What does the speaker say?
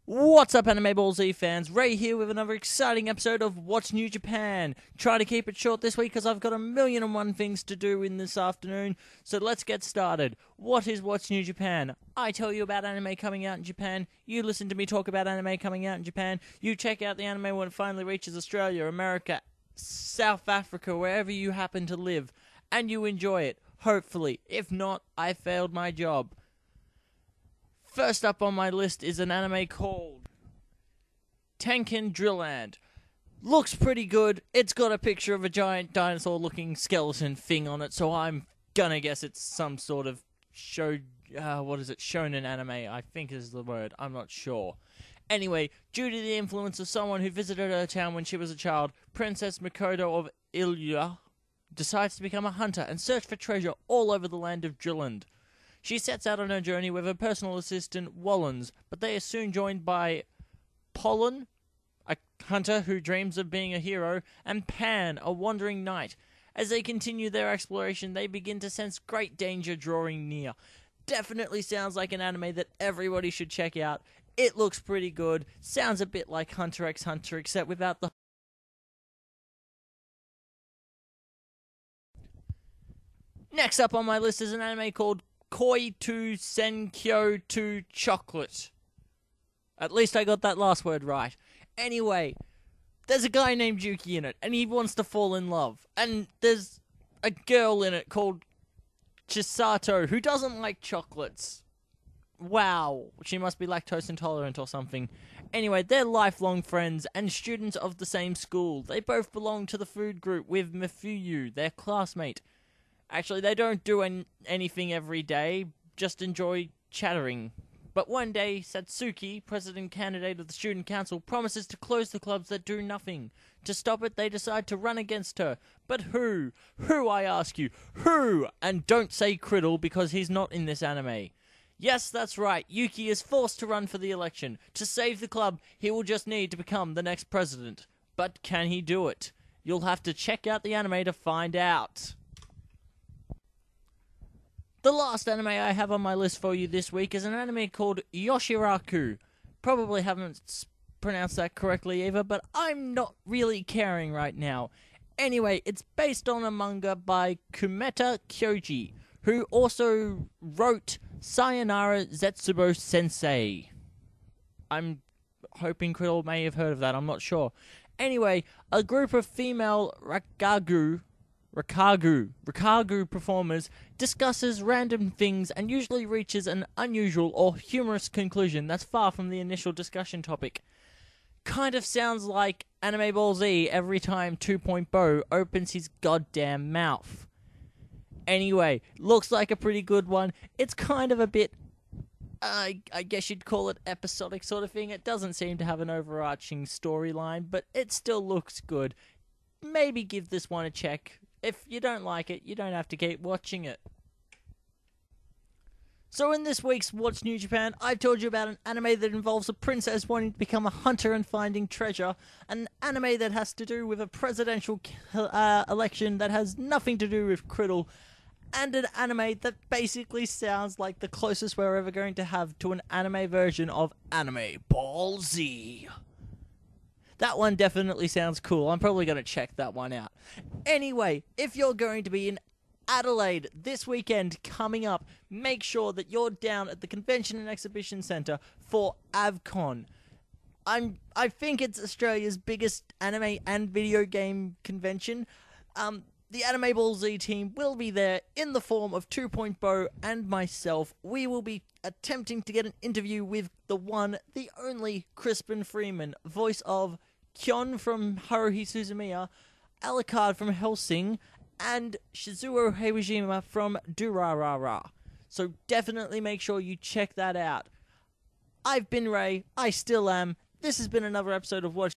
What's up, AnimeBallZ fans? Ray here with another exciting episode of What's New Japan. Try to keep it short this week because I've got 1,000,001 things to do in this afternoon. So let's get started. What is What's New Japan? I tell you about anime coming out in Japan. You listen to me talk about anime coming out in Japan. You check out the anime when it finally reaches Australia, America, South Africa, wherever you happen to live. And you enjoy it, hopefully. If not, I failed my job. First up on my list is an anime called Tankian Drill. Looks pretty good. It's got a picture of a giant dinosaur-looking skeleton thing on it, so I'm gonna guess it's some sort of shonen anime, I think is the word. I'm not sure. Anyway, due to the influence of someone who visited her town when she was a child, Princess Mikoto of Ilya decides to become a hunter and search for treasure all over the land of Drilland. She sets out on her journey with her personal assistant, Wallens, but they are soon joined by Pollen, a hunter who dreams of being a hero, and Pan, a wandering knight. As they continue their exploration, they begin to sense great danger drawing near. Definitely sounds like an anime that everybody should check out. It looks pretty good. Sounds a bit like Hunter x Hunter, except without the... Next up on my list is an anime called Koi to Senkyo to Chocolate. At least I got that last word right. Anyway, there's a guy named Yuki in it, and he wants to fall in love. And there's a girl in it called Chisato who doesn't like chocolates. Wow, she must be lactose intolerant or something. Anyway, they're lifelong friends and students of the same school. They both belong to the food group with Mifuyu, their classmate. Actually, they don't do anything every day, just enjoy chattering. But one day, Satsuki, president candidate of the student council, promises to close the clubs that do nothing. To stop it, they decide to run against her. But who? Who, I ask you? Who? And don't say Criddle, because he's not in this anime. Yes, that's right, Yuki is forced to run for the election. To save the club, he will just need to become the next president. But can he do it? You'll have to check out the anime to find out. The last anime I have on my list for you this week is an anime called Yoshiraku. Probably haven't pronounced that correctly either, but I'm not really caring right now. Anyway, it's based on a manga by Kumeta Kyoji, who also wrote Sayonara Zetsubo Sensei. I'm hoping Krill may have heard of that, I'm not sure. Anyway, a group of female Rakagu performers discusses random things and usually reaches an unusual or humorous conclusion that's far from the initial discussion topic. Kind of sounds like AnimeBallZ every time 2.0 opens his goddamn mouth. Anyway, looks like a pretty good one. It's kind of a bit, I guess you'd call it episodic sort of thing. It doesn't seem to have an overarching storyline, but it still looks good. Maybe give this one a check. If you don't like it, you don't have to keep watching it. So in this week's What's New Japan, I've told you about an anime that involves a princess wanting to become a hunter and finding treasure, an anime that has to do with a presidential election that has nothing to do with Criddle, and an anime that basically sounds like the closest we're ever going to have to an anime version of AnimeBallZ. That one definitely sounds cool. I'm probably going to check that one out. Anyway, if you're going to be in Adelaide this weekend coming up, make sure that you're down at the Convention and Exhibition Centre for AvCon. I think it's Australia's biggest anime and video game convention. The AnimeBallZ team will be there in the form of 2.0 and myself. We will be attempting to get an interview with the one, the only Crispin Freeman, voice of Kyon from Haruhi Suzumiya, Alucard from Hellsing, and Shizuo Heiwajima from Durarara. So definitely make sure you check that out. I've been Ray, I still am. This has been another episode of Watch